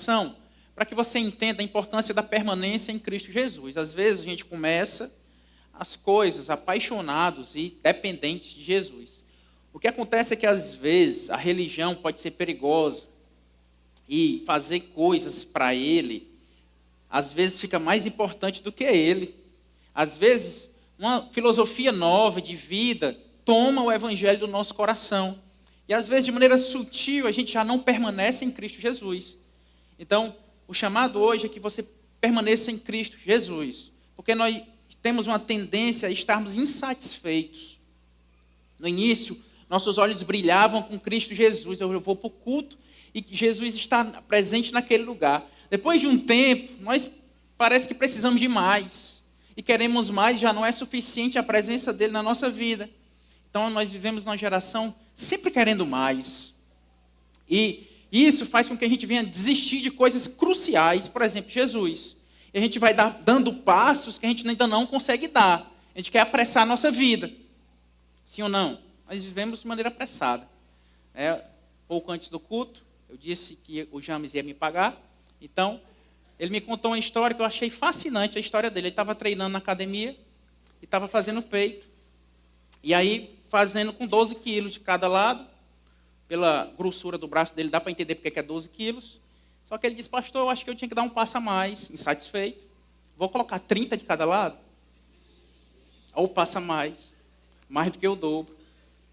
geração, para que você entenda a importância da permanência em Cristo Jesus. Às vezes a gente começa as coisas apaixonados e dependentes de Jesus. O que acontece é que às vezes a religião pode ser perigosa e fazer coisas para ele, às vezes fica mais importante do que ele. Às vezes uma filosofia nova de vida toma o evangelho do nosso coração. E às vezes de maneira sutil a gente já não permanece em Cristo Jesus. Então, o chamado hoje é que você permaneça em Cristo Jesus. Porque nós temos uma tendência a estarmos insatisfeitos. No início, nossos olhos brilhavam com Cristo Jesus. Eu vou para o culto e Jesus está presente naquele lugar. Depois de um tempo, nós parece que precisamos de mais. E queremos mais, já não é suficiente a presença dele na nossa vida. Então, nós vivemos numa geração sempre querendo mais. E isso faz com que a gente venha desistir de coisas cruciais, por exemplo, Jesus. E a gente vai dando passos que a gente ainda não consegue dar. A gente quer apressar a nossa vida. Sim ou não? Nós vivemos de maneira apressada. Pouco antes do culto, eu disse que o James ia me pagar. Então, ele me contou uma história que eu achei fascinante, a história dele. Ele estava treinando na academia e estava fazendo peito. E aí, fazendo com 12 quilos de cada lado. Pela grossura do braço dele, dá para entender porque é 12 quilos. Só que ele disse, pastor, eu acho que eu tinha que dar um passo a mais, insatisfeito. Vou colocar 30 de cada lado? Ou passa mais do que o dobro.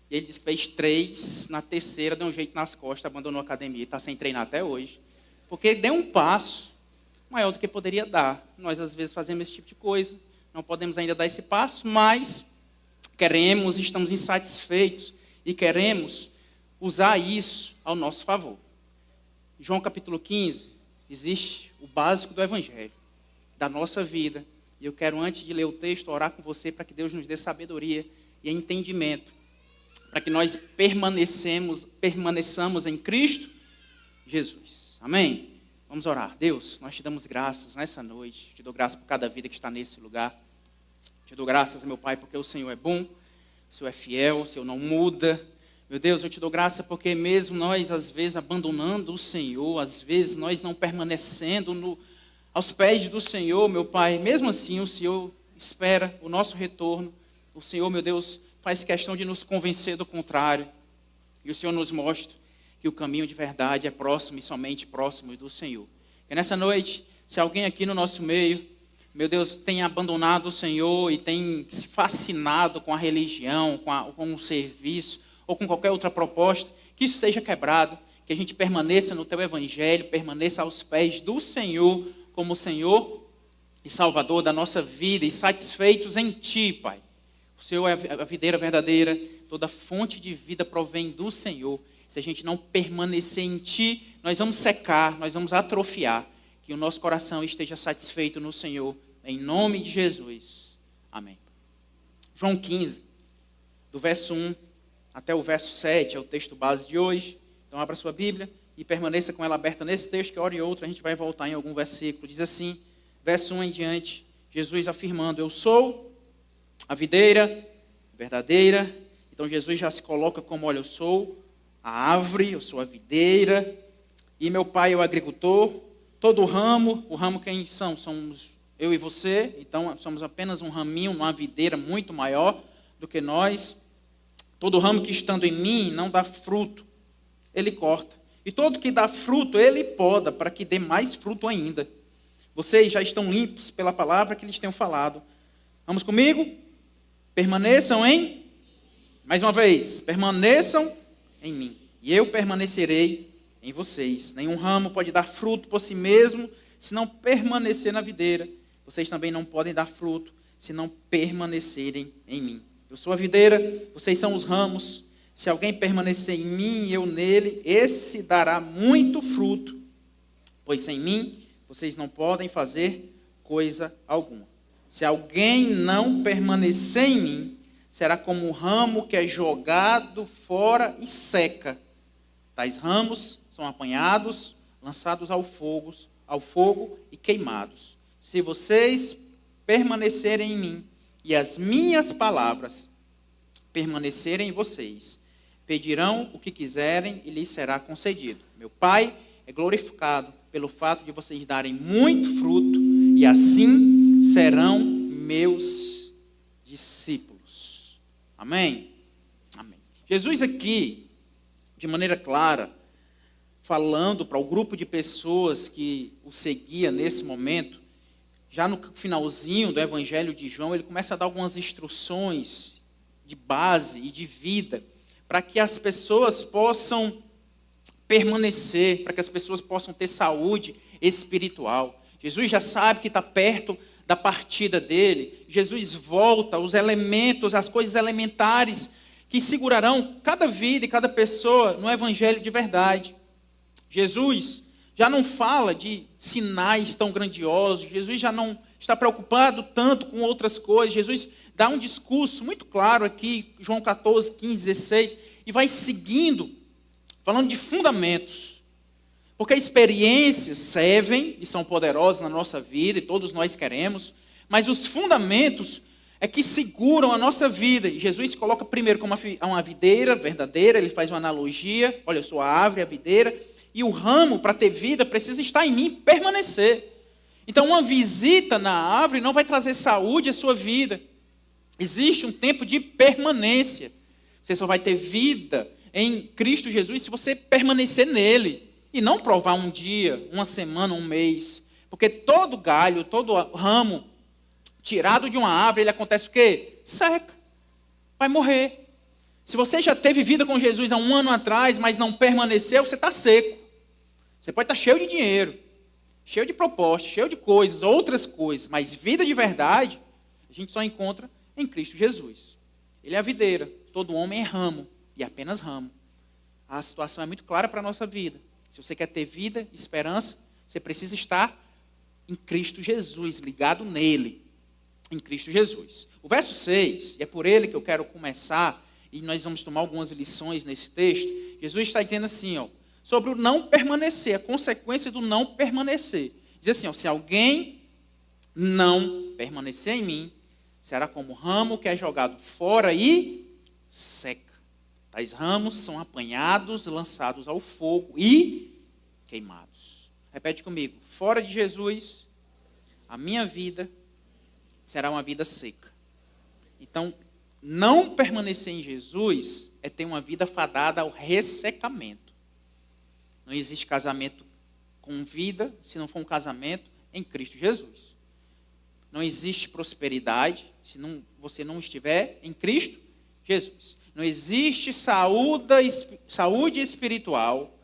E ele disse que fez 3, na terceira deu um jeito nas costas, abandonou a academia, está sem treinar até hoje. Porque deu um passo maior do que poderia dar. Nós às vezes fazemos esse tipo de coisa, não podemos ainda dar esse passo, mas queremos, estamos insatisfeitos e queremos usar isso ao nosso favor. João capítulo 15, existe o básico do evangelho, da nossa vida. E eu quero, antes de ler o texto, orar com você para que Deus nos dê sabedoria e entendimento, para que nós permaneçamos em Cristo Jesus. Amém? Vamos orar. Deus, nós te damos graças nessa noite. Te dou graças por cada vida que está nesse lugar. Te dou graças, meu Pai, porque o Senhor é bom, o Senhor é fiel, o Senhor não muda. Meu Deus, eu te dou graça porque mesmo nós, às vezes, abandonando o Senhor, às vezes nós não permanecendo aos pés do Senhor, meu Pai, mesmo assim o Senhor espera o nosso retorno. O Senhor, meu Deus, faz questão de nos convencer do contrário. E o Senhor nos mostra que o caminho de verdade é próximo e somente próximo do Senhor. Que nessa noite, se alguém aqui no nosso meio, meu Deus, tem abandonado o Senhor e tem se fascinado com a religião, com o serviço, ou com qualquer outra proposta, que isso seja quebrado, que a gente permaneça no teu evangelho, permaneça aos pés do Senhor, como Senhor e Salvador da nossa vida, e satisfeitos em Ti, Pai. O Senhor é a videira verdadeira, toda fonte de vida provém do Senhor. Se a gente não permanecer em Ti, nós vamos secar, nós vamos atrofiar. Que o nosso coração esteja satisfeito no Senhor, em nome de Jesus. Amém. João 15, do verso 1 até o verso 7, é o texto base de hoje. Então abra sua Bíblia e permaneça com ela aberta nesse texto, que hora e outra a gente vai voltar em algum versículo. Diz assim, verso 1 em diante, Jesus afirmando, eu sou a videira verdadeira. Então Jesus já se coloca como, olha, eu sou a árvore, eu sou a videira, e meu pai é o agricultor. Todo o ramo quem são? Somos eu e você, então somos apenas um raminho, uma videira muito maior do que nós. Todo ramo que estando em mim não dá fruto, ele corta. E todo que dá fruto, ele poda, para que dê mais fruto ainda. Vocês já estão limpos pela palavra que lhes tenho falado. Vamos comigo? Permaneçam em... Mais uma vez, permaneçam em mim. E eu permanecerei em vocês. Nenhum ramo pode dar fruto por si mesmo, se não permanecer na videira. Vocês também não podem dar fruto, se não permanecerem em mim. Eu sou a videira, vocês são os ramos. Se alguém permanecer em mim e eu nele, esse dará muito fruto. Pois sem mim, vocês não podem fazer coisa alguma. Se alguém não permanecer em mim, será como um ramo que é jogado fora e seca. Tais ramos são apanhados, lançados ao fogo e queimados. Se vocês permanecerem em mim, e as minhas palavras permanecerem em vocês, pedirão o que quiserem e lhes será concedido. Meu Pai é glorificado pelo fato de vocês darem muito fruto, e assim serão meus discípulos. Amém? Amém. Jesus aqui, de maneira clara, falando para o grupo de pessoas que o seguia nesse momento, já no finalzinho do Evangelho de João, ele começa a dar algumas instruções de base e de vida, para que as pessoas possam permanecer, para que as pessoas possam ter saúde espiritual. Jesus já sabe que está perto da partida dele. Jesus volta, os elementos, as coisas elementares que segurarão cada vida e cada pessoa no Evangelho de verdade. Jesus já não fala de sinais tão grandiosos, Jesus já não está preocupado tanto com outras coisas. Jesus dá um discurso muito claro aqui, João 14, 15, 16, e vai seguindo, falando de fundamentos. Porque experiências servem e são poderosas na nossa vida, e todos nós queremos, mas os fundamentos é que seguram a nossa vida. E Jesus se coloca primeiro como uma videira verdadeira, ele faz uma analogia, olha, eu sou a árvore, a videira, e o ramo, para ter vida, precisa estar em mim, permanecer. Então, uma visita na árvore não vai trazer saúde à sua vida. Existe um tempo de permanência. Você só vai ter vida em Cristo Jesus se você permanecer nele. E não provar um dia, uma semana, um mês. Porque todo galho, todo ramo tirado de uma árvore, ele acontece o quê? Seca. Vai morrer. Se você já teve vida com Jesus há um ano atrás, mas não permaneceu, você está seco. Você pode estar cheio de dinheiro, cheio de propostas, cheio de coisas, outras coisas, mas vida de verdade, a gente só encontra em Cristo Jesus. Ele é a videira, todo homem é ramo, e apenas ramo. A situação é muito clara para a nossa vida. Se você quer ter vida, esperança, você precisa estar em Cristo Jesus, ligado nele, em Cristo Jesus. O verso 6, e é por ele que eu quero começar, e nós vamos tomar algumas lições nesse texto. Jesus está dizendo assim, ó, sobre o não permanecer, a consequência do não permanecer. Diz assim, ó, se alguém não permanecer em mim, será como ramo que é jogado fora e seca. Tais ramos são apanhados, lançados ao fogo e queimados. Repete comigo, fora de Jesus, a minha vida será uma vida seca. Então, não permanecer em Jesus é ter uma vida fadada ao ressecamento. Não existe casamento com vida se não for um casamento em Cristo Jesus. Não existe prosperidade se você não estiver em Cristo Jesus. Não existe saúde espiritual,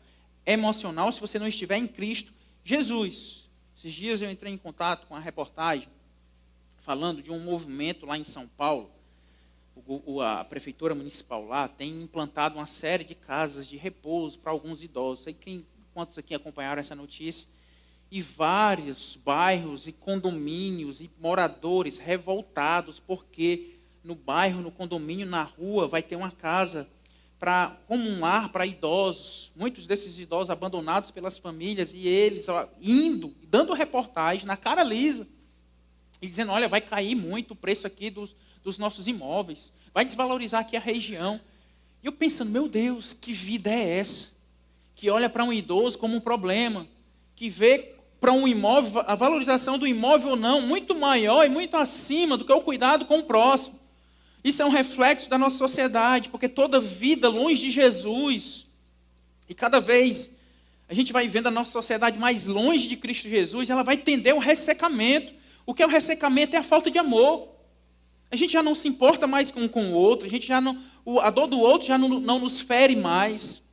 emocional, se você não estiver em Cristo Jesus. Esses dias eu entrei em contato com uma reportagem falando de um movimento lá em São Paulo. A prefeitura municipal lá tem implantado uma série de casas de repouso para alguns idosos. Quantos aqui acompanharam essa notícia? E vários bairros e condomínios e moradores revoltados porque no bairro, no condomínio, na rua, vai ter uma casa como um lar para idosos. Muitos desses idosos abandonados pelas famílias e eles dando reportagem na cara lisa e dizendo, olha, vai cair muito o preço aqui dos nossos imóveis, vai desvalorizar aqui a região. E eu pensando, meu Deus, que vida é essa? Que olha para um idoso como um problema, que vê para um imóvel, a valorização do imóvel ou não, muito maior e muito acima do que o cuidado com o próximo. Isso é um reflexo da nossa sociedade, porque toda vida longe de Jesus, e cada vez a gente vai vendo a nossa sociedade mais longe de Cristo Jesus, ela vai tender ao ressecamento. O que é o ressecamento? É a falta de amor. A gente já não se importa mais com o outro, a dor do outro já não nos fere mais.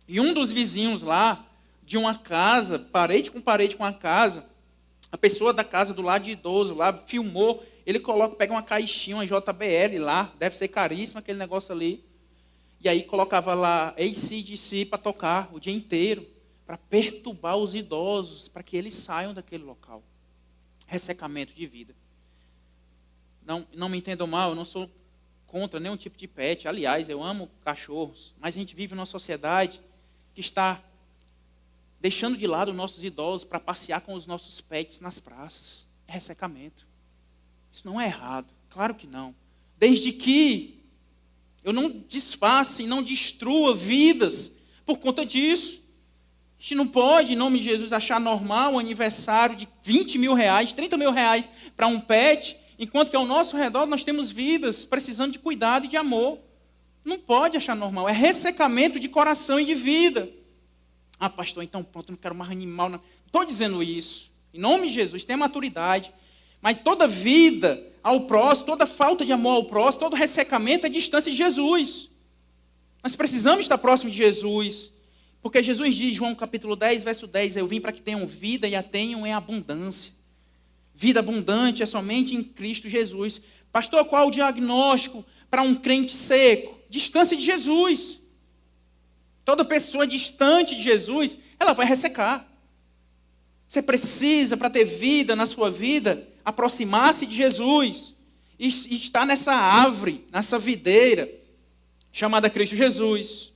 E um dos vizinhos lá, de uma casa, parede com a casa, a pessoa da casa do lado de idoso lá filmou, ele pega uma caixinha, uma JBL lá, deve ser caríssimo aquele negócio ali, e aí colocava lá AC/DC para tocar o dia inteiro, para perturbar os idosos, para que eles saiam daquele local. Ressecamento de vida. Não me entendam mal, eu não sou contra nenhum tipo de pet. Aliás, eu amo cachorros. Mas a gente vive numa sociedade que está deixando de lado os nossos idosos para passear com os nossos pets nas praças. É ressecamento. Isso não é errado. Claro que não. Desde que eu não desfaça e não destrua vidas por conta disso. gente não pode, em nome de Jesus, achar normal um aniversário de 20 mil reais, 30 mil reais para um pet, enquanto que ao nosso redor nós temos vidas precisando de cuidado e de amor. Não pode achar normal, é ressecamento de coração e de vida. Ah, pastor, então pronto, eu não quero mais animal. Não estou dizendo isso. Em nome de Jesus, tenha maturidade. Mas toda vida ao próximo, toda falta de amor ao próximo, todo ressecamento é distância de Jesus. Nós precisamos estar próximo de Jesus. Porque Jesus diz, João capítulo 10, verso 10, eu vim para que tenham vida e a tenham em abundância. Vida abundante é somente em Cristo Jesus. Pastor, qual o diagnóstico para um crente seco? Distância de Jesus. Toda pessoa distante de Jesus, ela vai ressecar. Você precisa, para ter vida na sua vida, aproximar-se de Jesus. E estar nessa árvore, nessa videira, chamada Cristo Jesus.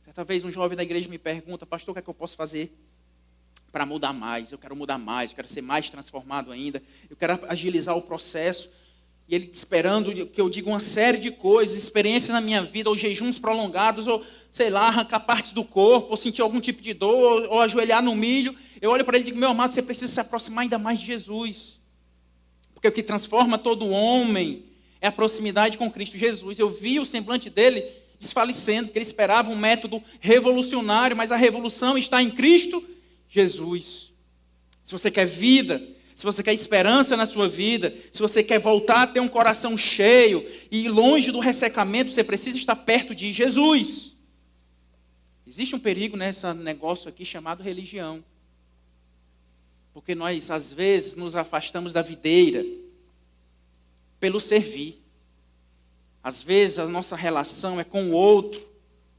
Certa vez um jovem da igreja me pergunta, pastor, o que é que eu posso fazer para mudar mais? Eu quero mudar mais, eu quero ser mais transformado ainda. Eu quero agilizar o processo. E ele esperando que eu diga uma série de coisas, experiências na minha vida, ou jejuns prolongados, ou, sei lá, arrancar partes do corpo, ou sentir algum tipo de dor, ou ajoelhar no milho. Eu olho para ele e digo, meu amado, você precisa se aproximar ainda mais de Jesus. Porque o que transforma todo homem é a proximidade com Cristo Jesus. Eu vi o semblante dele desfalecendo, porque ele esperava um método revolucionário, mas a revolução está em Cristo Jesus. Se você quer vida, se você quer esperança na sua vida, se você quer voltar a ter um coração cheio e ir longe do ressecamento, você precisa estar perto de Jesus. Existe um perigo nesse negócio aqui chamado religião. Porque nós, às vezes, nos afastamos da videira pelo servir. Às vezes, a nossa relação é com o outro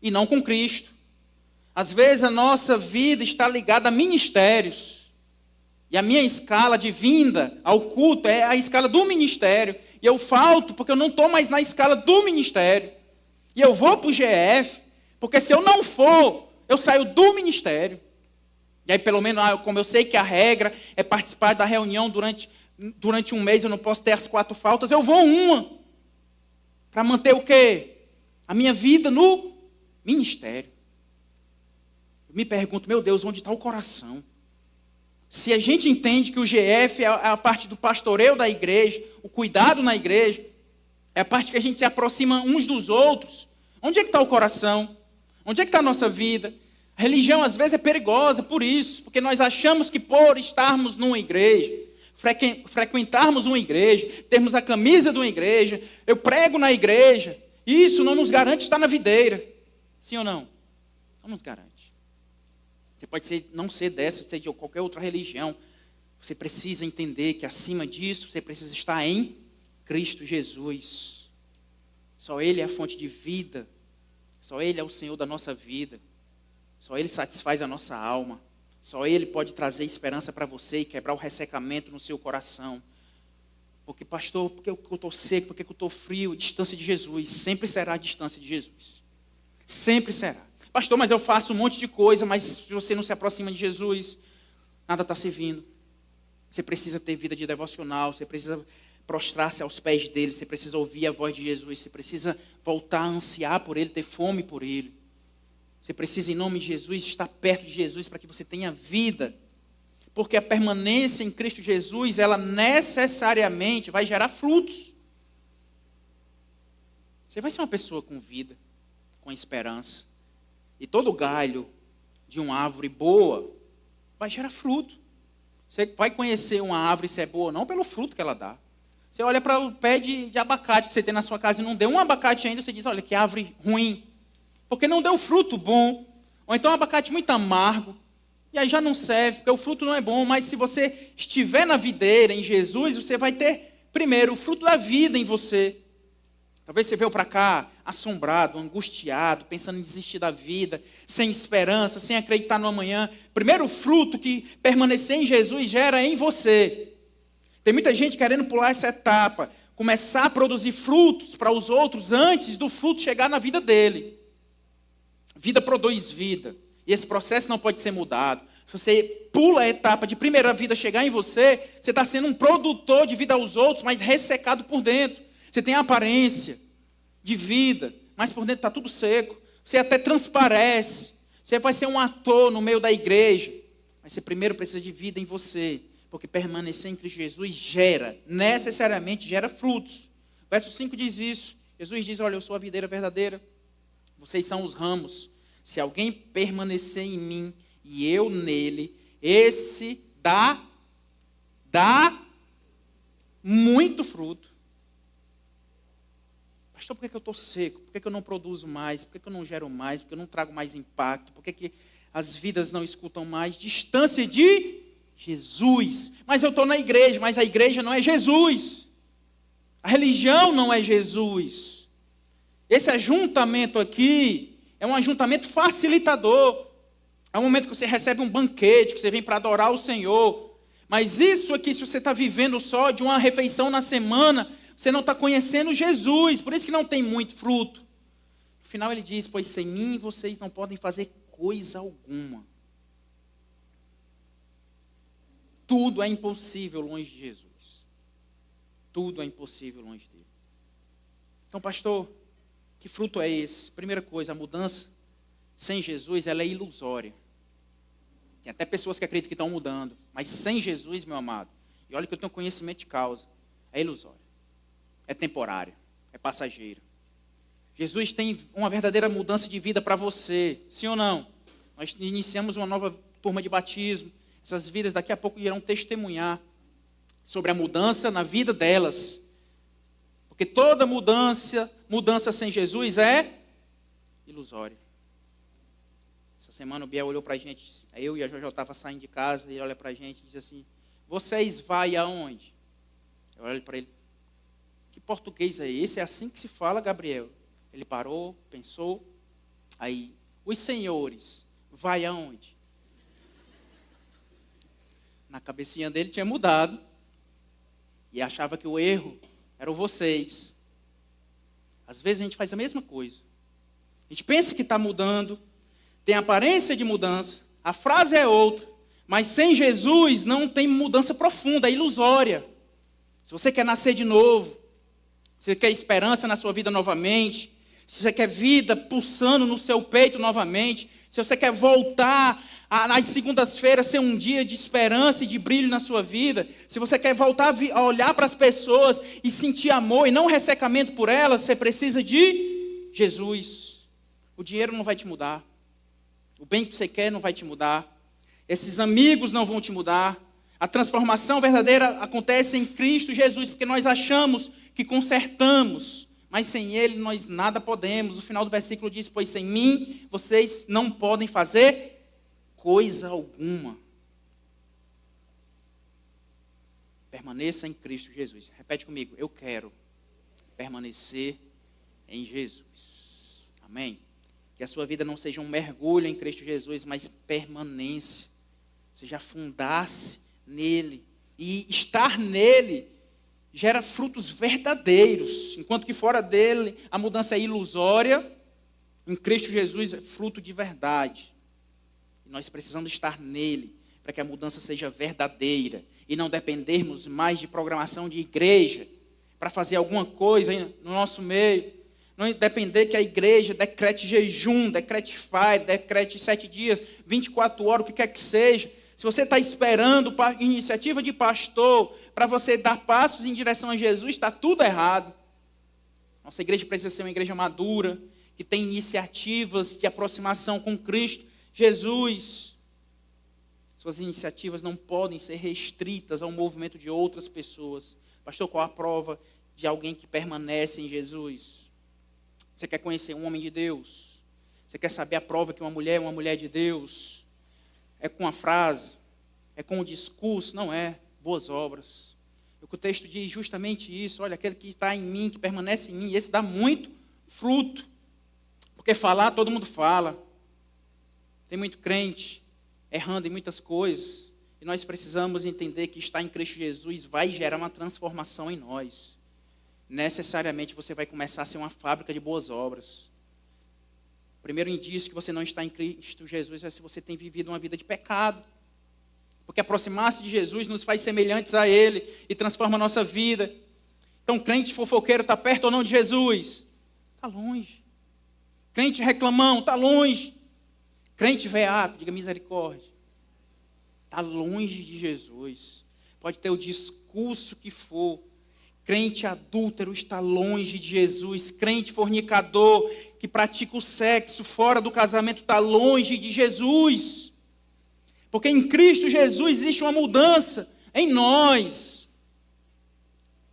e não com Cristo. Às vezes, a nossa vida está ligada a ministérios. E a minha escala de vinda ao culto é a escala do ministério. E eu falto porque eu não estou mais na escala do ministério. E eu vou para o GF, porque se eu não for, eu saio do ministério. E aí, pelo menos, como eu sei que a regra é participar da reunião durante um mês, eu não posso ter as 4 faltas, eu vou uma. Para manter o quê? A minha vida no ministério. Eu me pergunto, meu Deus, onde está o coração? Se a gente entende que o GF é a parte do pastoreio da igreja, o cuidado na igreja, é a parte que a gente se aproxima uns dos outros, onde é que está o coração? Onde é que está a nossa vida? A religião às vezes é perigosa por isso, porque nós achamos que por estarmos numa igreja, frequentarmos uma igreja, termos a camisa de uma igreja, eu prego na igreja, isso não nos garante estar na videira. Sim ou não? Não nos garante. Você pode não ser dessa, ser de qualquer outra religião. Você precisa entender que acima disso, você precisa estar em Cristo Jesus. Só Ele é a fonte de vida. Só Ele é o Senhor da nossa vida. Só Ele satisfaz a nossa alma. Só Ele pode trazer esperança para você e quebrar o ressecamento no seu coração. Porque, pastor, por que eu estou seco? Por que eu estou frio? Distância de Jesus. Sempre será a distância de Jesus. Sempre será. Pastor, mas eu faço um monte de coisa, mas se você não se aproxima de Jesus, nada está servindo. Você precisa ter vida de devocional, você precisa prostrar-se aos pés dele, você precisa ouvir a voz de Jesus, você precisa voltar a ansiar por ele, ter fome por ele. Você precisa, em nome de Jesus, estar perto de Jesus para que você tenha vida. Porque a permanência em Cristo Jesus, ela necessariamente vai gerar frutos. Você vai ser uma pessoa com vida, com esperança. E todo galho de uma árvore boa vai gerar fruto. Você vai conhecer uma árvore se é boa ou não pelo fruto que ela dá. Você olha para o pé de abacate que você tem na sua casa e não deu um abacate ainda, você diz, olha, que árvore ruim. Porque não deu fruto bom. Ou então um abacate muito amargo. E aí já não serve, porque o fruto não é bom. Mas se você estiver na videira, em Jesus, você vai ter, primeiro, o fruto da vida em você. Talvez você veio para cá assombrado, angustiado, pensando em desistir da vida, sem esperança, sem acreditar no amanhã. Primeiro fruto que permanecer em Jesus gera em você. Tem muita gente querendo pular essa etapa, começar a produzir frutos para os outros antes do fruto chegar na vida dele. Vida produz vida. E esse processo não pode ser mudado. Se você pula a etapa de primeira vida chegar em você, você está sendo um produtor de vida aos outros, mas ressecado por dentro. Você tem a aparência de vida, mas por dentro está tudo seco. Você até transparece. Você vai ser um ator no meio da igreja, mas você primeiro precisa de vida em você, porque permanecer em Cristo Jesus necessariamente gera frutos. Verso 5 diz isso. Jesus diz, olha, eu sou a videira verdadeira, vocês são os ramos. Se alguém permanecer em mim e eu nele, esse dá muito fruto. Pastor, por que eu estou seco? Por que eu não produzo mais? Por que eu não gero mais? Por que eu não trago mais impacto? Por que as vidas não escutam mais? Distância de Jesus. Mas eu estou na igreja, mas a igreja não é Jesus. A religião não é Jesus. Esse ajuntamento aqui é um ajuntamento facilitador. É um momento que você recebe um banquete, que você vem para adorar o Senhor. Mas isso aqui, se você está vivendo só de uma refeição na semana, você não está conhecendo Jesus, por isso que não tem muito fruto. No final ele diz, pois sem mim vocês não podem fazer coisa alguma. Tudo é impossível longe de Jesus. Tudo é impossível longe dele. Então, pastor, que fruto é esse? Primeira coisa, a mudança sem Jesus, ela é ilusória. Tem até pessoas que acreditam que estão mudando, mas sem Jesus, meu amado, e olha que eu tenho conhecimento de causa, é ilusória. É temporário, é passageiro. Jesus tem uma verdadeira mudança de vida para você, sim ou não? Nós iniciamos uma nova turma de batismo, essas vidas daqui a pouco irão testemunhar sobre a mudança na vida delas. Porque toda mudança sem Jesus é ilusória. Essa semana o Biel olhou para a gente, eu e a Jojo estavam saindo de casa, e ele olha para a gente e diz assim, vocês vai aonde? Eu olho para ele, que português é esse? É assim que se fala, Gabriel? Ele parou, pensou, aí, os senhores, vai aonde? Na cabecinha dele tinha mudado, e achava que o erro eram vocês. Às vezes a gente faz a mesma coisa. A gente pensa que está mudando, tem aparência de mudança, a frase é outra, mas sem Jesus não tem mudança profunda, é ilusória. Se você quer nascer de novo, se você quer esperança na sua vida novamente, se você quer vida pulsando no seu peito novamente, se você quer voltar nas segundas-feiras ser um dia de esperança e de brilho na sua vida, se você quer voltar a olhar para as pessoas e sentir amor e não ressecamento por elas, você precisa de Jesus. O dinheiro não vai te mudar, o bem que você quer não vai te mudar, esses amigos não vão te mudar. A transformação verdadeira acontece em Cristo Jesus, porque nós achamos que consertamos, mas sem Ele nós nada podemos. O final do versículo diz, pois sem mim vocês não podem fazer coisa alguma. Permaneça em Cristo Jesus. Repete comigo, eu quero permanecer em Jesus. Amém? Que a sua vida não seja um mergulho em Cristo Jesus, mas permanência. Seja afundar-se nele. E estar nele gera frutos verdadeiros. Enquanto que fora dele a mudança é ilusória, em Cristo Jesus é fruto de verdade. E nós precisamos estar nele para que a mudança seja verdadeira. E não dependermos mais de programação de igreja para fazer alguma coisa no nosso meio. Não depender que a igreja decrete jejum, decrete fire, decrete 7 dias, 24 horas, o que quer que seja. Se você está esperando iniciativa de pastor para você dar passos em direção a Jesus, está tudo errado. Nossa igreja precisa ser uma igreja madura, que tem iniciativas de aproximação com Cristo Jesus. Suas iniciativas não podem ser restritas ao movimento de outras pessoas. Pastor, qual a prova de alguém que permanece em Jesus? Você quer conhecer um homem de Deus? Você quer saber a prova que uma mulher é uma mulher de Deus? É com a frase? É com o discurso? Não é. Boas obras. O texto diz justamente isso. Olha, aquele que está em mim, que permanece em mim, esse dá muito fruto. Porque falar, todo mundo fala. Tem muito crente errando em muitas coisas. E nós precisamos entender que estar em Cristo Jesus vai gerar uma transformação em nós. Necessariamente você vai começar a ser uma fábrica de boas obras. O primeiro indício que você não está em Cristo Jesus é se você tem vivido uma vida de pecado. Porque aproximar-se de Jesus nos faz semelhantes a Ele e transforma a nossa vida. Então, crente fofoqueiro está perto ou não de Jesus? Está longe. Crente reclamão, está longe. Crente veaco, diga misericórdia. Está longe de Jesus. Pode ter o discurso que for. Crente adúltero está longe de Jesus. Crente fornicador que pratica o sexo fora do casamento está longe de Jesus. Porque em Cristo Jesus existe uma mudança em nós.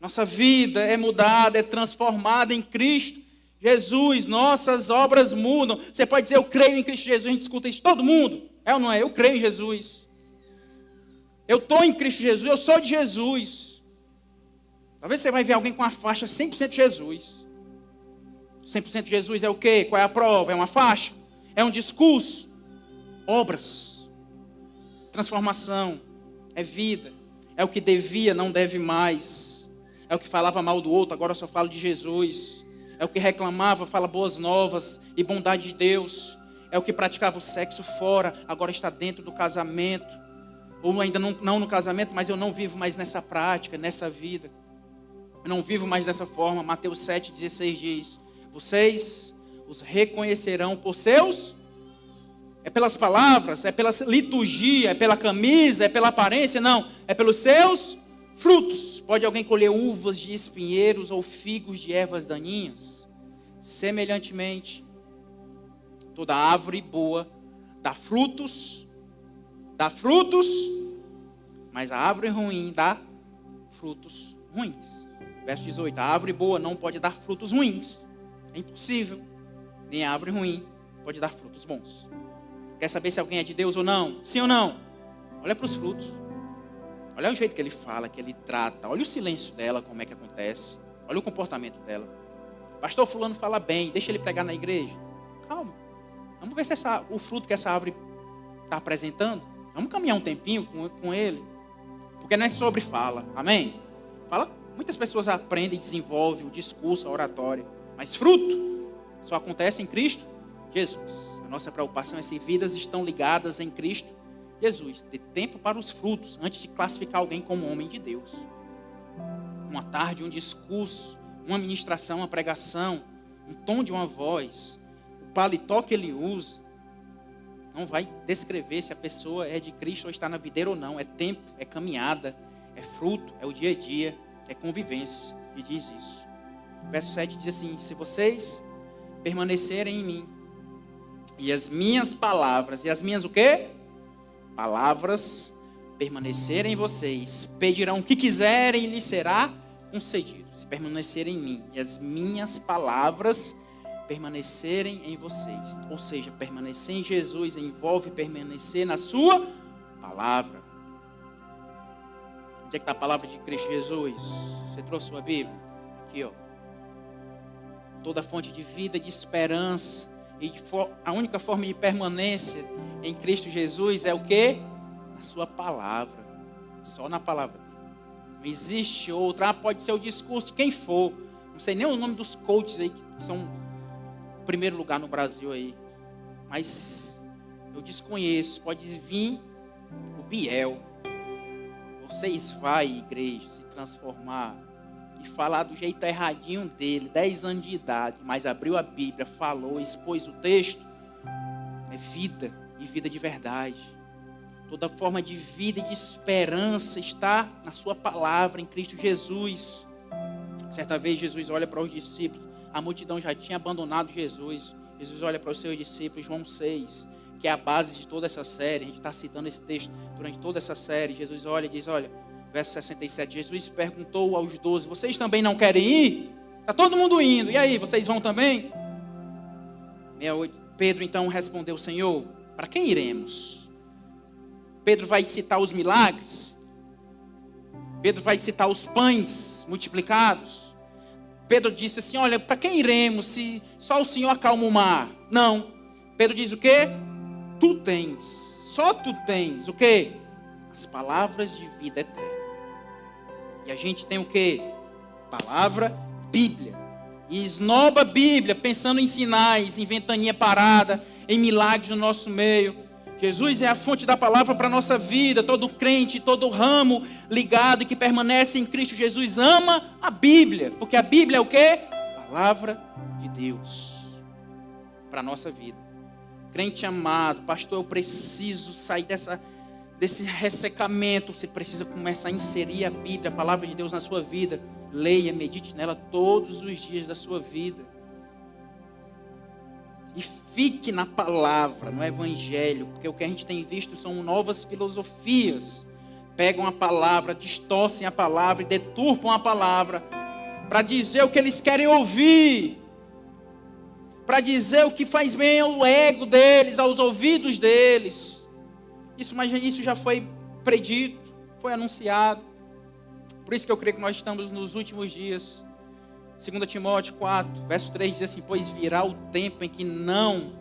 Nossa vida é mudada, é transformada em Cristo Jesus. Nossas obras mudam. Você pode dizer, eu creio em Cristo Jesus. A gente escuta isso todo mundo. É ou não é? Eu creio em Jesus. Eu estou em Cristo Jesus. Eu sou de Jesus. Talvez você vai ver alguém com a faixa 100% Jesus. 100% Jesus é o quê? Qual é a prova? É uma faixa? É um discurso? Obras. Transformação. É vida. É o que devia, não deve mais. É o que falava mal do outro, agora eu só falo de Jesus. É o que reclamava, fala boas novas e bondade de Deus. É o que praticava o sexo fora, agora está dentro do casamento. Ou ainda não no casamento, mas eu não vivo mais nessa prática, nessa vida. Eu não vivo mais dessa forma. Mateus 7,16 diz: vocês os reconhecerão por seus... É pelas palavras, é pela liturgia, é pela camisa, é pela aparência? Não, é pelos seus frutos. Pode alguém colher uvas de espinheiros ou figos de ervas daninhas? Semelhantemente, toda árvore boa dá frutos, mas a árvore ruim dá frutos ruins. Verso 18, a árvore boa não pode dar frutos ruins. É impossível. Nem a árvore ruim pode dar frutos bons. Quer saber se alguém é de Deus ou não? Sim ou não? Olha para os frutos. Olha o jeito que ele fala, que ele trata. Olha o silêncio dela, como é que acontece. Olha o comportamento dela. Pastor fulano fala bem, deixa ele pregar na igreja. Calma. Vamos ver se o fruto que essa árvore está apresentando. Vamos caminhar um tempinho com ele. Porque não é sobre fala. Amém? Fala, muitas pessoas aprendem e desenvolvem o discurso, a oratória. Mas fruto só acontece em Cristo Jesus. A nossa preocupação é se vidas estão ligadas em Cristo Jesus. Ter tempo para os frutos antes de classificar alguém como homem de Deus. Uma tarde, um discurso, uma ministração, uma pregação, um tom de uma voz, o paletó que ele usa, não vai descrever se a pessoa é de Cristo ou está na videira ou não. É tempo, é caminhada, é fruto, é o dia a dia, é convivência. E diz isso. Verso 7 diz assim: se vocês permanecerem em mim, e as minhas palavras, e as minhas o quê? Palavras permanecerem em vocês, pedirão o que quiserem e lhes será concedido. Se permanecerem em mim, e as minhas palavras permanecerem em vocês. Ou seja, permanecer em Jesus envolve permanecer na sua palavra. Onde é que está a palavra de Cristo Jesus? Você trouxe sua Bíblia? Aqui, ó. Toda fonte de vida, de esperança. E a única forma de permanência em Cristo Jesus é o quê? Na sua palavra. Só na palavra dele. Não existe outra. Pode ser o discurso de quem for. Não sei nem o nome dos coaches aí que são primeiro lugar no Brasil aí. Mas eu desconheço. Pode vir o Biel. Vocês vai, igreja, se transformar e falar do jeito erradinho dele, 10 anos de idade, mas abriu a Bíblia, falou, expôs o texto, é vida, e vida de verdade. Toda forma de vida e de esperança está na sua palavra, em Cristo Jesus. Certa vez Jesus olha para os discípulos, a multidão já tinha abandonado Jesus. Jesus olha para os seus discípulos, João 6, que é a base de toda essa série. A gente está citando esse texto durante toda essa série. Jesus olha e diz, olha, verso 67, Jesus perguntou aos 12, vocês também não querem ir? Está todo mundo indo, e aí, vocês vão também? 68, Pedro então respondeu, Senhor, para quem iremos? Pedro vai citar os milagres, Pedro vai citar os pães multiplicados. Pedro disse assim, olha, para quem iremos se só o Senhor acalma o mar? Não, Pedro diz o quê? Tu tens, só tu tens, o quê? As palavras de vida eterna. E a gente tem o quê? Palavra, Bíblia. E esnoba a Bíblia, pensando em sinais, em ventania parada, em milagres no nosso meio. Jesus é a fonte da palavra para a nossa vida. Todo crente, todo ramo ligado e que permanece em Cristo Jesus ama a Bíblia. Porque a Bíblia é o quê? Palavra de Deus para a nossa vida. Crente amado, pastor, eu preciso sair desse ressecamento. Você precisa começar a inserir a Bíblia, a palavra de Deus na sua vida. Leia, medite nela todos os dias da sua vida. E fique na palavra, no evangelho, porque o que a gente tem visto são novas filosofias. Pegam a palavra, distorcem a palavra e deturpam a palavra para dizer o que eles querem ouvir, para dizer o que faz bem ao ego deles, aos ouvidos deles. Mas isso já foi predito, foi anunciado. Por isso que eu creio que nós estamos nos últimos dias. 2 Timóteo 4, verso 3 diz assim: pois virá o tempo em que não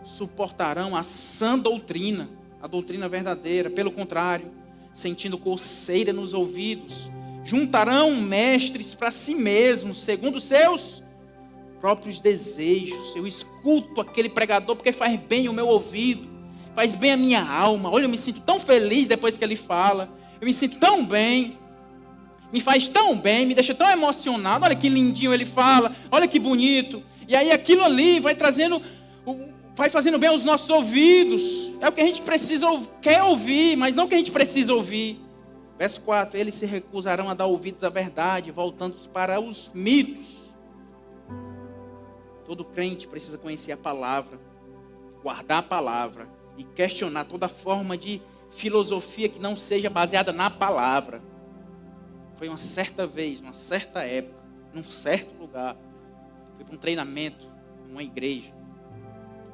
suportarão a sã doutrina, a doutrina verdadeira. Pelo contrário, sentindo coceira nos ouvidos, juntarão mestres para si mesmos, segundo seus próprios desejos. Eu escuto aquele pregador porque faz bem o meu ouvido, faz bem a minha alma. Olha, eu me sinto tão feliz depois que ele fala, eu me sinto tão bem, me faz tão bem, me deixa tão emocionado. Olha que lindinho ele fala, olha que bonito. E aí aquilo ali vai fazendo bem aos nossos ouvidos. É o que a gente quer ouvir, mas não o que a gente precisa ouvir. Verso 4, eles se recusarão a dar ouvidos à verdade, voltando para os mitos. Todo crente precisa conhecer a palavra, guardar a palavra e questionar toda forma de filosofia que não seja baseada na palavra. Foi uma certa vez, uma certa época, num certo lugar, fui para um treinamento, numa igreja.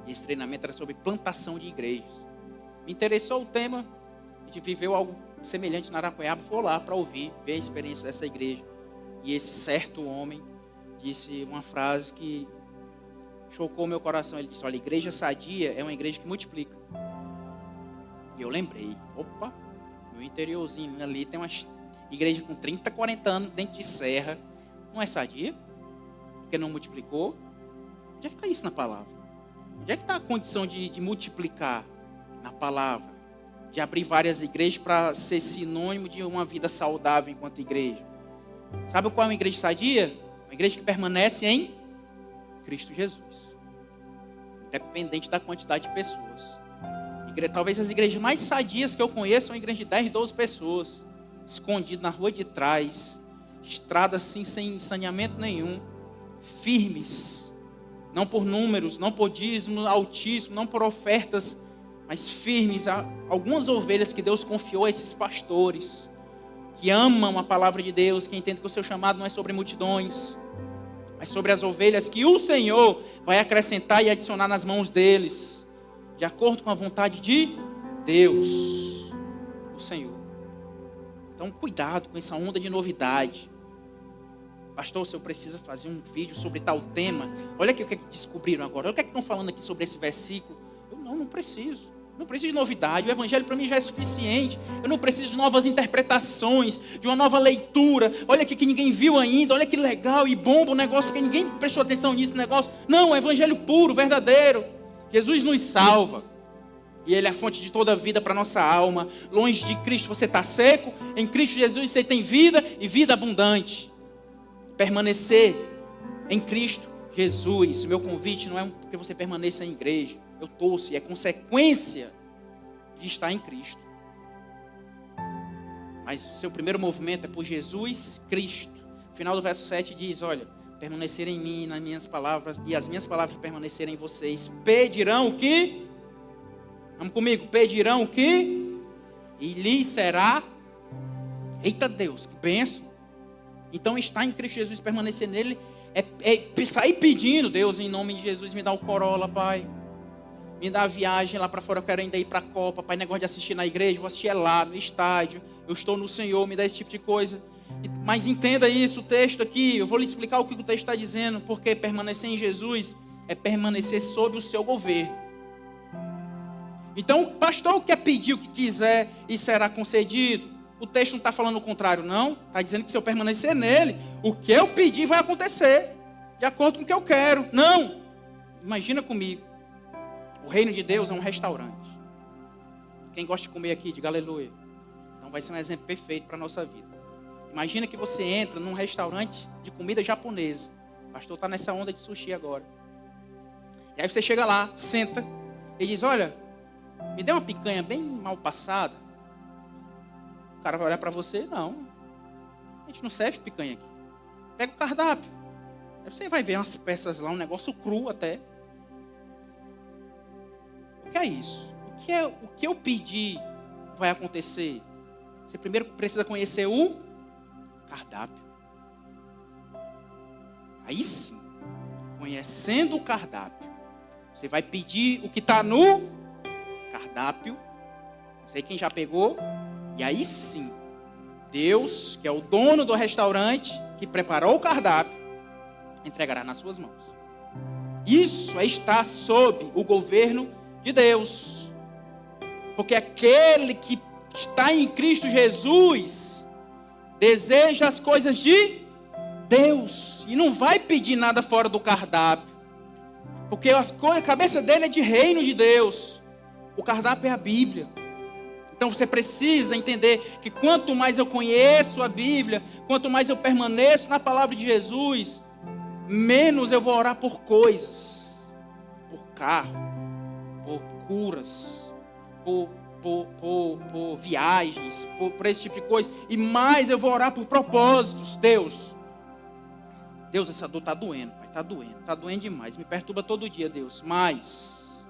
E esse treinamento era sobre plantação de igrejas. Me interessou o tema, a gente viveu algo semelhante na Araquaiaba, fui lá para ouvir, ver a experiência dessa igreja. E esse certo homem disse uma frase que chocou meu coração. Ele disse: olha, igreja sadia é uma igreja que multiplica. E eu lembrei, opa, no interiorzinho ali tem umas igrejas com 30, 40 anos dentro de serra. Não é sadia? Porque não multiplicou? Onde é que está isso na palavra? Onde é que está a condição de multiplicar na palavra? De abrir várias igrejas para ser sinônimo de uma vida saudável enquanto igreja. Sabe qual é uma igreja sadia? Uma igreja que permanece em Cristo Jesus. Independente da quantidade de pessoas. Talvez as igrejas mais sadias que eu conheço são igrejas de 10, 12 pessoas. Escondido na rua de trás. Estrada assim, sem saneamento nenhum. Firmes. Não por números, não por dízimo altíssimo, não por ofertas, mas firmes. Há algumas ovelhas que Deus confiou a esses pastores, que amam a palavra de Deus, que entendem que o seu chamado não é sobre multidões, mas sobre as ovelhas que o Senhor vai acrescentar e adicionar nas mãos deles, de acordo com a vontade de Deus, o Senhor. Então cuidado com essa onda de novidade. Pastor, o senhor precisa fazer um vídeo sobre tal tema. Olha aqui o que é que descobriram agora. Olha o que é que estão falando aqui sobre esse versículo. Eu não preciso. Não preciso de novidade. O evangelho para mim já é suficiente. Eu não preciso de novas interpretações, de uma nova leitura. Olha aqui que ninguém viu ainda. Olha que legal e bomba o negócio, porque ninguém prestou atenção nisso negócio. Não, o evangelho puro, verdadeiro. Jesus nos salva. E Ele é a fonte de toda a vida para a nossa alma. Longe de Cristo você está seco. Em Cristo Jesus você tem vida e vida abundante. Permanecer em Cristo Jesus. O meu convite não é porque você permaneça em igreja. Eu torço, é consequência de estar em Cristo. Mas o seu primeiro movimento é por Jesus Cristo. O final do verso 7 diz: olha, permanecer em mim, nas minhas palavras, e as minhas palavras permanecerem em vocês. Pedirão o que? Vamos comigo. Pedirão o que? E lhes será. Eita Deus, que bênção. Então estar em Cristo Jesus, permanecer nele, é sair pedindo: Deus, em nome de Jesus, me dá o Corolla, Pai. Me dá a viagem lá para fora, eu quero ainda ir para a Copa, Pai, negócio de assistir na igreja, vou assistir lá, no estádio. Eu estou no Senhor, me dá esse tipo de coisa. Mas entenda isso, o texto aqui, eu vou lhe explicar o que o texto está dizendo, porque permanecer em Jesus é permanecer sob o seu governo. Então o pastor quer pedir o que quiser e será concedido. O texto não está falando o contrário, não. Está dizendo que se eu permanecer nele, o que eu pedir vai acontecer, de acordo com o que eu quero. Não. Imagina comigo. O reino de Deus é um restaurante. Quem gosta de comer aqui, diga aleluia. Então vai ser um exemplo perfeito para a nossa vida. Imagina que você entra num restaurante de comida japonesa. O pastor está nessa onda de sushi agora. E aí você chega lá, senta. Ele diz, olha, me dê uma picanha bem mal passada. O cara vai olhar para você, não. A gente não serve picanha aqui. Pega o cardápio. Aí você vai ver umas peças lá, um negócio cru até. O que é isso? O que eu pedi vai acontecer? Você primeiro precisa conhecer o cardápio. Aí sim, conhecendo o cardápio, você vai pedir o que está no cardápio. Não sei quem já pegou. E aí sim, Deus, que é o dono do restaurante, que preparou o cardápio, entregará nas suas mãos. Isso é estar sob o governo de Deus. Porque aquele que está em Cristo Jesus deseja as coisas de Deus e não vai pedir nada fora do cardápio, porque a cabeça dele é de reino de Deus. O cardápio é a Bíblia. Então você precisa entender que quanto mais eu conheço a Bíblia, quanto mais eu permaneço na palavra de Jesus, menos eu vou orar por coisas, por carro, por curas, por viagens, por esse tipo de coisa. E mais eu vou orar por propósitos. Deus, essa dor está doendo, Pai, está doendo demais, me perturba todo dia, Deus, mas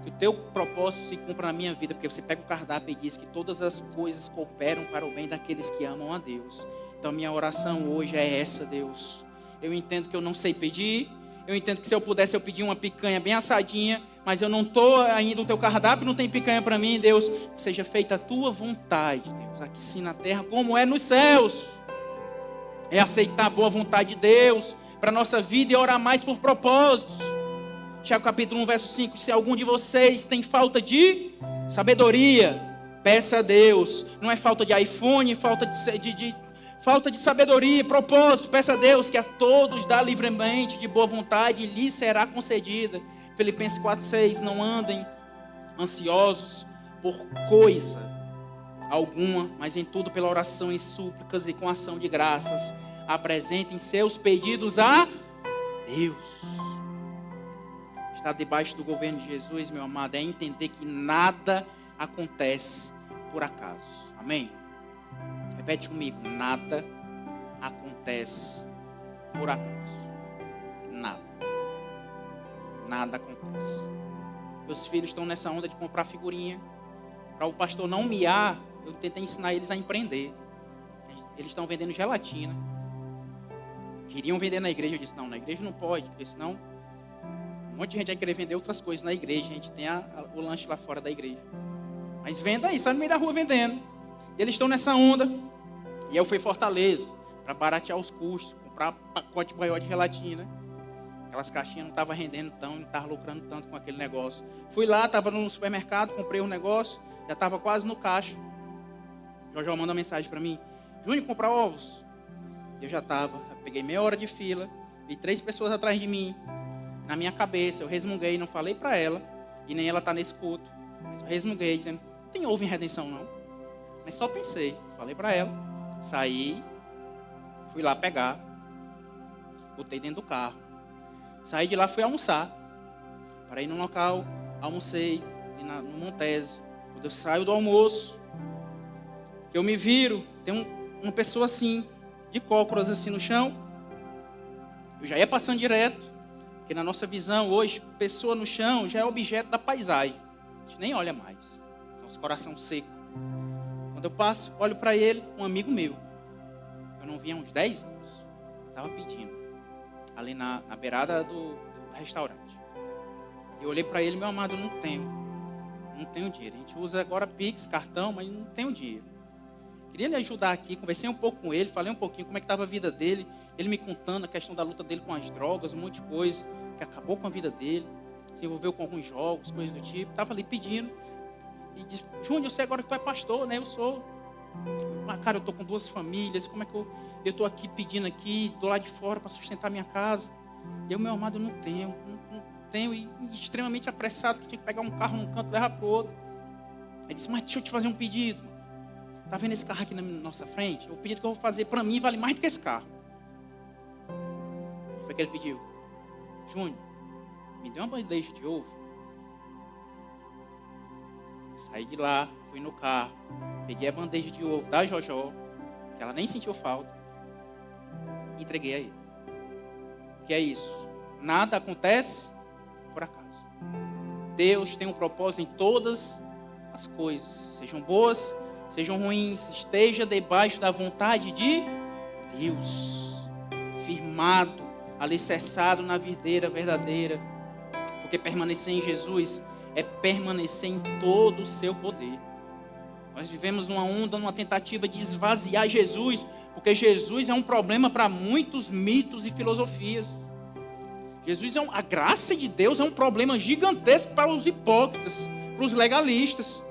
que o teu propósito se cumpra na minha vida, porque você pega o cardápio e diz que todas as coisas cooperam para o bem daqueles que amam a Deus. Então minha oração hoje é essa, Deus. Eu entendo que eu não sei pedir, eu entendo que se eu pudesse eu pedir uma picanha bem assadinha, mas eu não estou ainda, o teu cardápio não tem picanha para mim, Deus. Seja feita a tua vontade, Deus, aqui sim na terra como é nos céus. É aceitar a boa vontade de Deus para a nossa vida e orar mais por propósitos. Tiago capítulo 1, verso 5. Se algum de vocês tem falta de sabedoria, peça a Deus. Não é falta de iPhone, falta de sabedoria, propósito. Peça a Deus que a todos dá livremente, de boa vontade, e lhes será concedida. Filipenses 4,6. Não andem ansiosos por coisa alguma, mas em tudo pela oração e súplicas e com ação de graças apresentem seus pedidos a Deus. Estar debaixo do governo de Jesus, meu amado, é entender que nada acontece por acaso. Amém? Repete comigo: nada acontece por acaso. Nada acontece. Meus filhos estão nessa onda de comprar figurinha. Para o pastor não miar, eu tentei ensinar eles a empreender. Eles estão vendendo gelatina. Queriam vender na igreja. Eu disse, não, na igreja não pode, porque senão um monte de gente vai querer vender outras coisas na igreja. A gente tem o lanche lá fora da igreja. Mas venda aí, sai no meio da rua vendendo. E eles estão nessa onda. E eu fui em Fortaleza para baratear os custos, comprar pacote maior de gelatina. Aquelas caixinhas não estavam rendendo tão, não estavam lucrando tanto com aquele negócio. Fui lá, estava no supermercado, comprei um negócio, já estava quase no caixa. Jorge manda uma mensagem para mim: Júnior, comprar ovos? Eu já estava, peguei meia hora de fila, vi 3 pessoas atrás de mim. Na minha cabeça, eu resmunguei, não falei para ela, e nem ela está nesse culto. Mas eu resmunguei, dizendo, não tem ovo em redenção não. Mas só pensei, falei para ela, saí, fui lá pegar, botei dentro do carro. Saí de lá, fui almoçar. Para ir num local, almocei no Montese. Quando eu saio do almoço, que eu me viro, tem uma pessoa assim, de cócoras assim no chão. Eu já ia passando direto, porque na nossa visão hoje, pessoa no chão já é objeto da paisagem. A gente nem olha mais. Nosso coração seco. Quando eu passo, olho para ele, um amigo meu. Eu não via há uns 10 anos. Estava pedindo. Ali na beirada do restaurante. Eu olhei para ele, meu amado, não tenho dinheiro. A gente usa agora Pix, cartão, mas não tenho dinheiro. Queria lhe ajudar aqui, conversei um pouco com ele, falei um pouquinho como é que estava a vida dele, ele me contando a questão da luta dele com as drogas, um monte de coisa, que acabou com a vida dele, se envolveu com alguns jogos, coisas do tipo. Estava ali pedindo, e disse, Júnior, eu sei agora que tu é pastor, né? Eu sou. Cara, eu estou com 2 famílias, como é que eu estou aqui pedindo aqui, do lado de fora para sustentar minha casa. E eu, meu amado, eu não tenho, e extremamente apressado, que tinha que pegar um carro num canto e levar para o outro. Ele disse, mas deixa eu te fazer um pedido. Está vendo esse carro aqui na nossa frente? O pedido que eu vou fazer para mim vale mais do que esse carro. Foi que ele pediu, Júnior, me dê uma bandeja de ovo Saí de lá, fui no carro, peguei a bandeja de ovo da Jojó, que ela nem sentiu falta, e entreguei a ele. Que é isso? Nada acontece por acaso. Deus tem um propósito em todas as coisas, sejam boas, sejam ruins, esteja debaixo da vontade de Deus, firmado, alicerçado na videira verdadeira, porque permanecer em Jesus é permanecer em todo o seu poder. Nós vivemos numa onda, numa tentativa de esvaziar Jesus, porque Jesus é um problema para muitos mitos e filosofias. A graça de Deus é um problema gigantesco para os hipócritas, para os legalistas.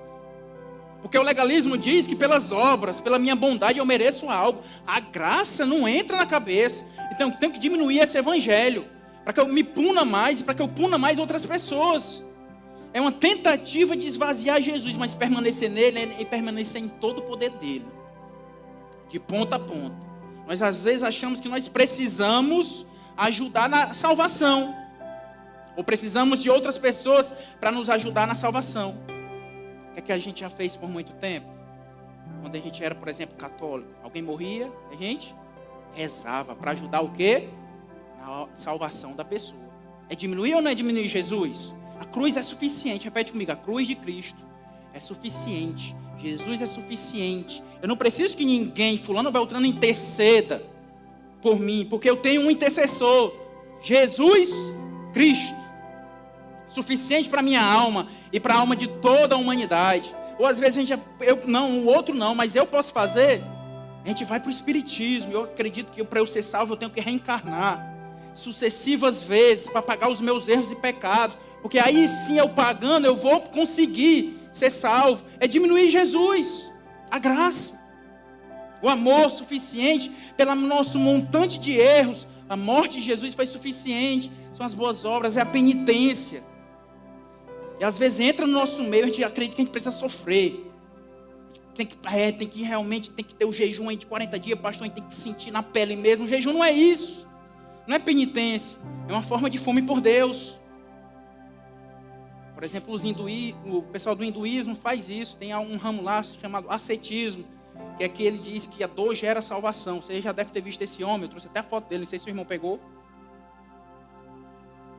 Porque o legalismo diz que pelas obras, pela minha bondade eu mereço algo. A graça não entra na cabeça. Então eu tenho que diminuir esse evangelho, para que eu me puna mais e para que eu puna mais outras pessoas. É uma tentativa de esvaziar Jesus, mas permanecer nele e permanecer em todo o poder dele, de ponta a ponta. Nós às vezes achamos que nós precisamos ajudar na salvação, ou precisamos de outras pessoas para nos ajudar na salvação. O que a gente já fez por muito tempo? Quando a gente era, por exemplo, católico, alguém morria, a gente rezava para ajudar o quê? Na salvação da pessoa. É diminuir ou não é diminuir Jesus? A cruz é suficiente, repete comigo, a cruz de Cristo é suficiente, Jesus é suficiente. Eu não preciso que ninguém, fulano ou beltrano, interceda por mim, porque eu tenho um intercessor, Jesus Cristo, suficiente para a minha alma e para a alma de toda a humanidade. Ou às vezes o outro não, mas eu posso fazer. A gente vai para o espiritismo. Eu acredito que para eu ser salvo eu tenho que reencarnar sucessivas vezes para pagar os meus erros e pecados, porque aí sim eu pagando eu vou conseguir ser salvo. É diminuir Jesus, a graça, o amor suficiente pelo nosso montante de erros. A morte de Jesus foi suficiente, são as boas obras, é a penitência. E às vezes entra no nosso meio, a gente acredita que a gente precisa sofrer. Tem que realmente ter o jejum aí de 40 dias, pastor, a gente tem que sentir na pele mesmo. O jejum não é isso. Não é penitência, é uma forma de fome por Deus. Por exemplo, o pessoal do hinduísmo faz isso. Tem um ramo lá chamado ascetismo, que é que ele diz que a dor gera salvação. Você já deve ter visto esse homem, eu trouxe até a foto dele, não sei se o irmão pegou.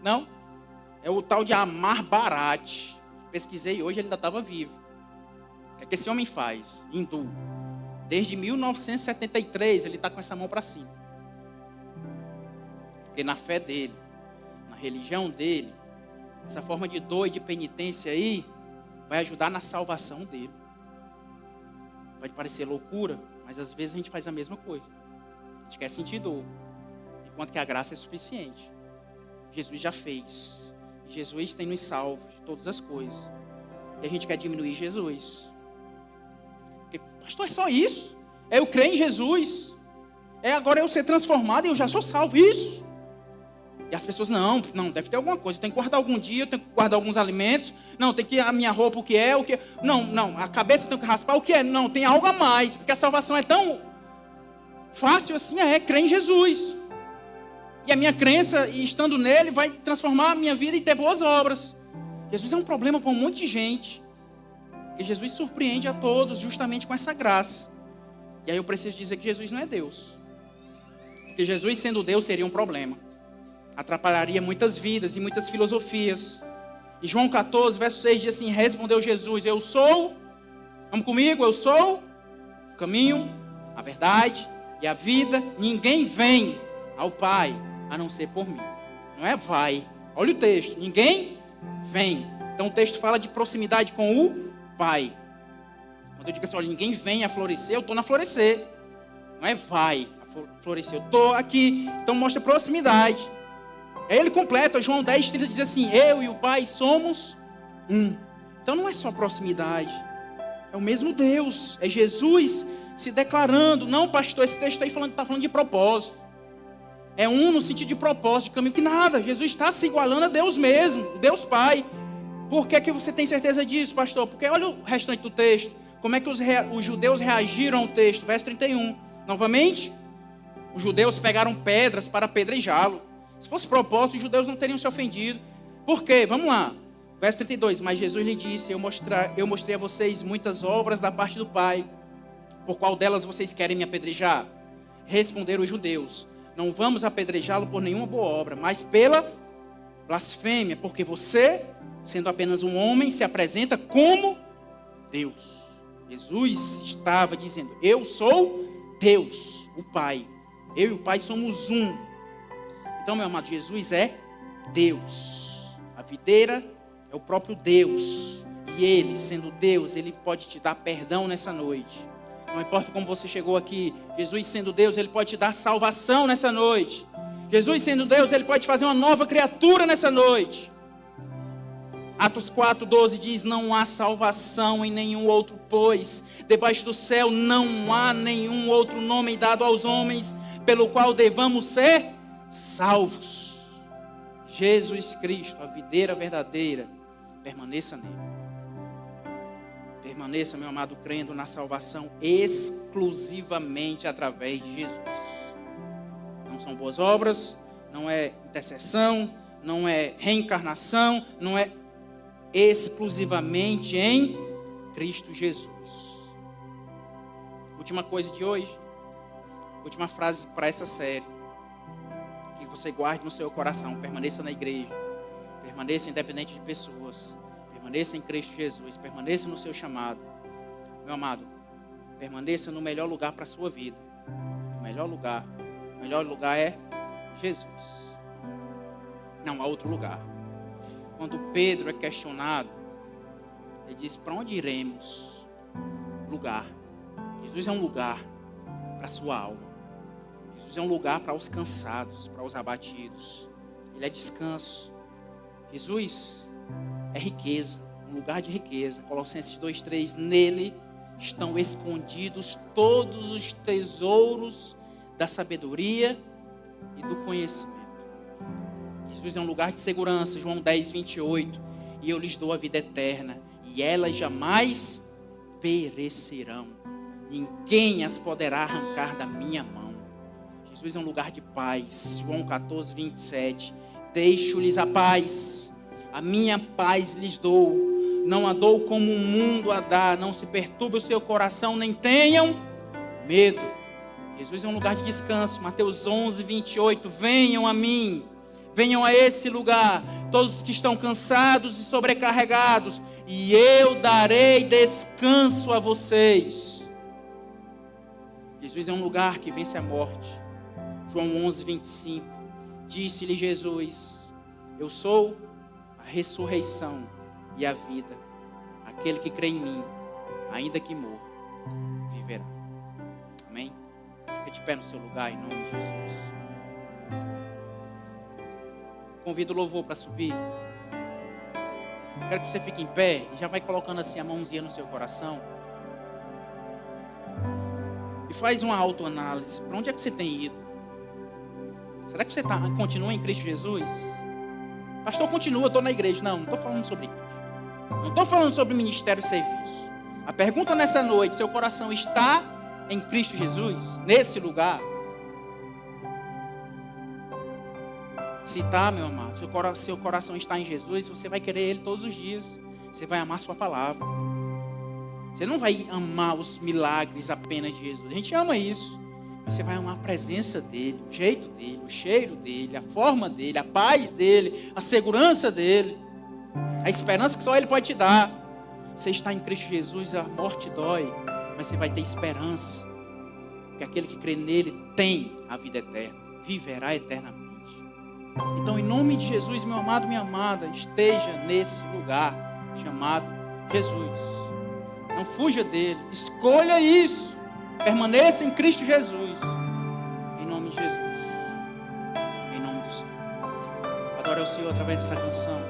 Não? É o tal de Amar Bharat. Pesquisei hoje, ele ainda estava vivo. O que é que esse homem faz? Hindu. Desde 1973 ele está com essa mão para cima. Porque na fé dele, na religião dele, essa forma de dor e de penitência aí vai ajudar na salvação dele. Pode parecer loucura, mas às vezes a gente faz a mesma coisa. A gente quer sentir dor, enquanto que a graça é suficiente. Jesus já fez. Jesus tem nos salvo de todas as coisas. E a gente quer diminuir Jesus. Porque, pastor, é só isso? É eu crer em Jesus. É agora eu ser transformado e eu já sou salvo. Isso. E as pessoas, não, deve ter alguma coisa. Eu tenho que guardar algum dia, eu tenho que guardar alguns alimentos. Não, tem que a minha roupa, o que é. Não, a cabeça eu tenho que raspar, o que é. Não, tem algo a mais, porque a salvação é tão fácil assim, crer em Jesus. E a minha crença, e estando nele, vai transformar a minha vida e ter boas obras. Jesus é um problema para um monte de gente. Porque Jesus surpreende a todos justamente com essa graça. E aí eu preciso dizer que Jesus não é Deus. Porque Jesus sendo Deus seria um problema. Atrapalharia muitas vidas e muitas filosofias. Em João 14, verso 6 diz assim: respondeu Jesus, eu sou, vamos comigo, eu sou o caminho, a verdade e a vida. Ninguém vem ao Pai a não ser por mim. Não é vai, olha o texto, ninguém vem. Então o texto fala de proximidade com o Pai. Quando eu digo assim, olha, ninguém vem a florescer, eu estou na florescer. Não é vai a florescer, eu estou aqui. Então mostra proximidade. Aí ele completa, João 10:30 diz assim: eu e o Pai somos um. Então não é só proximidade, é o mesmo Deus, é Jesus se declarando. Não, pastor, esse texto aí está falando de propósito. É um no sentido de propósito, de caminho, que nada. Jesus está se igualando a Deus mesmo, Deus Pai. Por que você tem certeza disso, pastor? Porque olha o restante do texto. Como é que os judeus reagiram ao texto? Verso 31. Novamente, os judeus pegaram pedras para apedrejá-lo. Se fosse propósito, os judeus não teriam se ofendido. Por quê? Vamos lá. Verso 32, mas Jesus lhe disse, eu mostrei a vocês muitas obras da parte do Pai, por qual delas vocês querem me apedrejar? Responderam os judeus, não vamos apedrejá-lo por nenhuma boa obra, mas pela blasfêmia, porque você, sendo apenas um homem, se apresenta como Deus. Jesus estava dizendo, eu sou Deus, o Pai. Eu e o Pai somos um. Então, meu amado, Jesus é Deus. A videira é o próprio Deus. E Ele, sendo Deus, Ele pode te dar perdão nessa noite. Não importa como você chegou aqui, Jesus sendo Deus, Ele pode te dar salvação nessa noite. Jesus sendo Deus, Ele pode fazer uma nova criatura nessa noite. Atos 4:12 diz, não há salvação em nenhum outro, pois debaixo do céu não há nenhum outro nome dado aos homens, pelo qual devamos ser salvos. Jesus Cristo, a videira verdadeira, permaneça nele. Permaneça, meu amado, crendo na salvação exclusivamente através de Jesus. Não são boas obras, não é intercessão, não é reencarnação, não é exclusivamente em Cristo Jesus. Última coisa de hoje, última frase para essa série, que você guarde no seu coração, permaneça na igreja, permaneça independente de pessoas, permaneça em Cristo Jesus, permaneça no seu chamado. Meu amado, permaneça no melhor lugar para a sua vida. O melhor lugar é Jesus. Não há outro lugar. Quando Pedro é questionado, ele diz, para onde iremos? Lugar. Jesus é um lugar para a sua alma. Jesus é um lugar para os cansados, para os abatidos. Ele é descanso. Jesus é riqueza, um lugar de riqueza. Colossenses 2:3, nele estão escondidos todos os tesouros da sabedoria e do conhecimento. Jesus é um lugar de segurança. João 10:28, e eu lhes dou a vida eterna, e elas jamais perecerão. Ninguém as poderá arrancar da minha mão. Jesus é um lugar de paz. João 14:27, deixo-lhes a paz, a minha paz lhes dou, não a dou como o mundo a dá, não se perturbe o seu coração, nem tenham medo. Jesus é um lugar de descanso. Mateus 11:28, venham a mim, venham a esse lugar, todos que estão cansados e sobrecarregados, e eu darei descanso a vocês. Jesus é um lugar que vence a morte. João 11:25, disse-lhe Jesus, eu sou a ressurreição e a vida. Aquele que crê em mim, ainda que morra, viverá. Amém? Fica de pé no seu lugar, em nome de Jesus. Convido o louvor para subir. Quero que você fique em pé e já vai colocando assim a mãozinha no seu coração. E faz uma autoanálise. Para onde é que você tem ido? Será que você continua em Cristo Jesus? Pastor, continua, estou na igreja. Não estou falando sobre igreja. Não estou falando sobre ministério e serviço. A pergunta nessa noite, seu coração está em Cristo Jesus? Nesse lugar? Se está, meu amado, seu coração está em Jesus, você vai querer Ele todos os dias. Você vai amar sua palavra. Você não vai amar os milagres apenas de Jesus. A gente ama isso. Mas você vai amar a presença dEle, o jeito dEle, o cheiro dEle, a forma dEle, a paz dEle, a segurança dEle, a esperança que só Ele pode te dar. Você está em Cristo Jesus, a morte dói, mas você vai ter esperança. Porque aquele que crê nele tem a vida eterna, viverá eternamente. Então, em nome de Jesus, meu amado, minha amada, esteja nesse lugar chamado Jesus. Não fuja dele, escolha isso. Permaneça em Cristo Jesus. Em nome de Jesus. Em nome do Senhor. Adore ao Senhor através dessa canção.